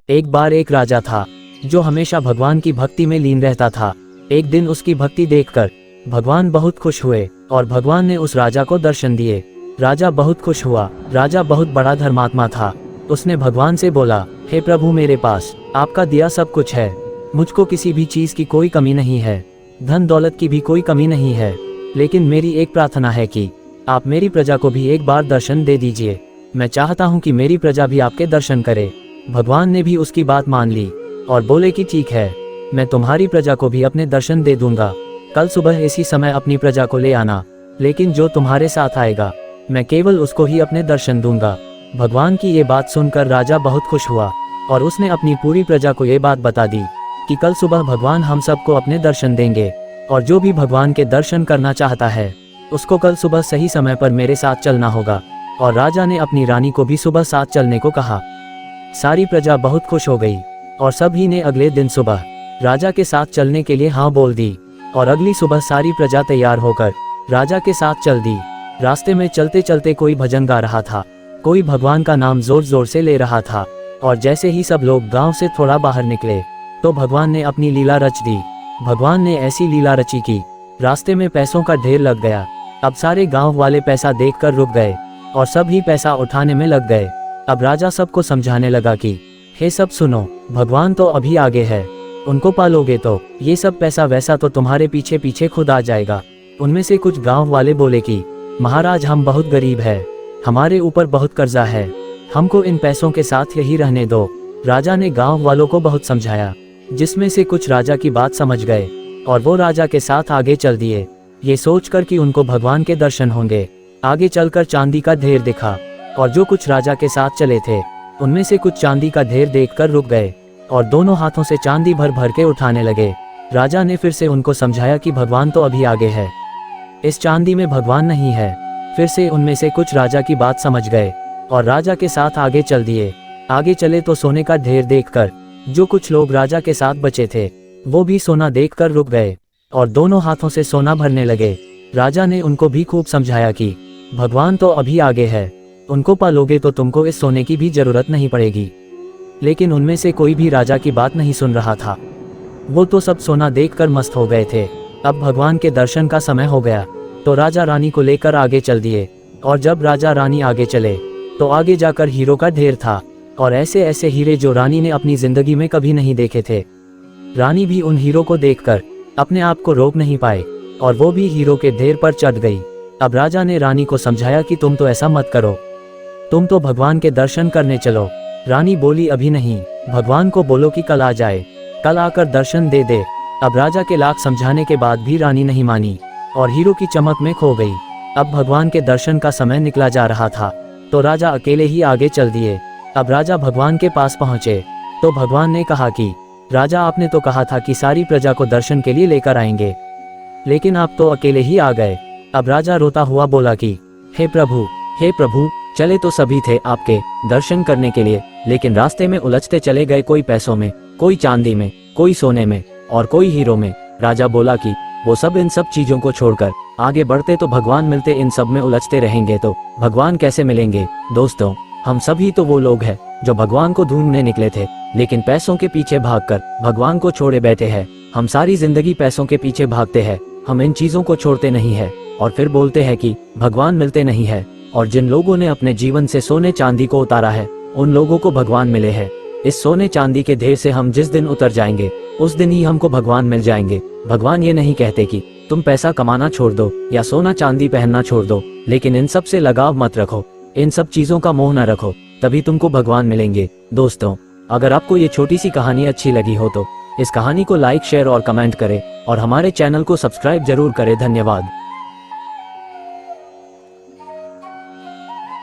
एक बार एक राजा था जो हमेशा भगवान की भक्ति में लीन रहता था। एक दिन उसकी भक्ति देखकर भगवान बहुत खुश हुए और भगवान ने उस राजा को दर्शन दिए। राजा बहुत खुश हुआ। राजा बहुत बड़ा धर्मात्मा था। उसने भगवान से बोला, हे प्रभु, मेरे पास आपका दिया सब कुछ है। मुझको किसी भी चीज की कोई कमी नहीं है, धन दौलत की भी कोई कमी नहीं है, लेकिन मेरी एक प्रार्थना है कि आप मेरी प्रजा को भी एक बार दर्शन दे दीजिए। मैं चाहता हूं कि मेरी प्रजा भी आपके दर्शन करे। भगवान ने भी उसकी बात मान ली और बोले कि ठीक है, मैं तुम्हारी प्रजा को भी अपने दर्शन दे दूंगा। कल सुबह इसी समय अपनी प्रजा को ले आना, लेकिन जो तुम्हारे साथ आएगा मैं केवल उसको ही अपने दर्शन दूंगा। भगवान की ये बात सुनकर राजा बहुत खुश हुआ और उसने अपनी पूरी प्रजा को ये बात बता दी कि कल सुबह भगवान हम सबको अपने दर्शन देंगे और जो भी भगवान के दर्शन करना चाहता है उसको कल सुबह सही समय पर मेरे साथ चलना होगा। और राजा ने अपनी रानी को भी सुबह साथ चलने को कहा। सारी प्रजा बहुत खुश हो गई और सभी ने अगले दिन सुबह राजा के साथ चलने के लिए हाँ बोल दी और अगली सुबह सारी प्रजा तैयार होकर राजा के साथ चल दी। रास्ते में चलते चलते कोई भजन गा रहा था, कोई भगवान का नाम जोर जोर से ले रहा था। और जैसे ही सब लोग गांव से थोड़ा बाहर निकले तो भगवान ने अपनी लीला रच दी। भगवान ने ऐसी लीला रची कि रास्ते में पैसों का ढेर लग गया। अब सारे गांव वाले पैसा देखकर रुक गए और सभी पैसा उठाने में लग गए। अब राजा सबको समझाने लगा कि हे सब सुनो, भगवान तो अभी आगे है, उनको पालोगे तो ये सब पैसा वैसा तो तुम्हारे पीछे पीछे खुद आ जाएगा। उनमें से कुछ गांव वाले बोले कि महाराज, हम बहुत गरीब है, हमारे ऊपर बहुत कर्जा है, हमको इन पैसों के साथ यही रहने दो। राजा ने गांव वालों को बहुत समझाया, जिसमें से कुछ राजा की बात समझ गए और वो राजा के साथ आगे चल दिए, ये सोचकर कि उनको भगवान के दर्शन होंगे। आगे चलकर चांदी का ढेर दिखा और जो कुछ राजा के साथ चले थे उनमें से कुछ चांदी का ढेर देखकर रुक गए और दोनों हाथों से चांदी भर भर के उठाने लगे। राजा ने फिर से उनको समझाया कि भगवान तो अभी आगे है, इस चांदी में भगवान नहीं है। फिर से उनमें से कुछ राजा की बात समझ गए और राजा के साथ आगे चल दिए। आगे चले तो सोने का ढेर देखकर जो कुछ लोग राजा के साथ बचे थे वो भी सोना देखकर रुक गए और दोनों हाथों से सोना भरने लगे। राजा ने उनको भी खूब समझाया कि भगवान तो अभी आगे है, उनको पालोगे तो तुमको इस सोने की भी जरूरत नहीं पड़ेगी। लेकिन उनमें से कोई भी राजा की बात नहीं सुन रहा था। वो तो सब सोना देखकर मस्त हो गए थे। अब भगवान के दर्शन का समय हो गया तो राजा रानी को लेकर आगे चल दिए। और जब राजा रानी आगे चले तो आगे जाकर हीरो का ढेर था और ऐसे ऐसे हीरे जो रानी ने अपनी जिंदगी में कभी नहीं देखे थे। रानी भी उन हीरो को देखकर अपने आप को रोक नहीं पाए और वो भी हीरो के ढेर पर चढ़ गई। अब राजा ने रानी को समझाया कि तुम तो ऐसा मत करो, तुम तो भगवान के दर्शन करने चलो। रानी बोली, अभी नहीं, भगवान को बोलो कि कल आ जाए, कल आकर दर्शन दे दे। अब राजा के लाख समझाने के बाद भी रानी नहीं मानी और हीरो की चमक में खो गई। अब भगवान के दर्शन का समय निकला जा रहा था तो राजा अकेले ही आगे चल दिए। अब राजा भगवान के पास पहुंचे तो भगवान ने कहा कि राजा, आपने तो कहा था कि सारी प्रजा को दर्शन के लिए लेकर आएंगे, लेकिन आप तो अकेले ही आ गए। अब राजा रोता हुआ बोला कि हे प्रभु, चले तो सभी थे आपके दर्शन करने के लिए, लेकिन रास्ते में उलझते चले गए, कोई पैसों में, कोई चांदी में, कोई सोने में और कोई हीरो में। राजा बोला कि वो सब इन सब चीजों को छोड़कर आगे बढ़ते तो भगवान मिलते, इन सब में उलझते रहेंगे तो भगवान कैसे मिलेंगे। दोस्तों, हम सभी तो वो लोग हैं जो भगवान को ढूंढने निकले थे, लेकिन पैसों के पीछे भागकर भगवान को छोड़े बैठे हैं। हम सारी जिंदगी पैसों के पीछे भागते हैं, हम इन चीजों को छोड़ते नहीं है और फिर बोलते हैं कि भगवान मिलते नहीं है। और जिन लोगों ने अपने जीवन से सोने चांदी को उतारा है उन लोगों को भगवान मिले हैं। इस सोने चांदी के ढेर से हम जिस दिन उतर जाएंगे उस दिन ही हमको भगवान मिल जाएंगे। भगवान ये नहीं कहते कि तुम पैसा कमाना छोड़ दो या सोना चांदी पहनना छोड़ दो, लेकिन इन सब से लगाव मत रखो, इन सब चीजों का मोह न रखो, तभी तुमको भगवान मिलेंगे। दोस्तों, अगर आपको ये छोटी सी कहानी अच्छी लगी हो तो इस कहानी को लाइक, शेयर और कमेंट करें और हमारे चैनल को सब्सक्राइब जरूर करें। धन्यवाद।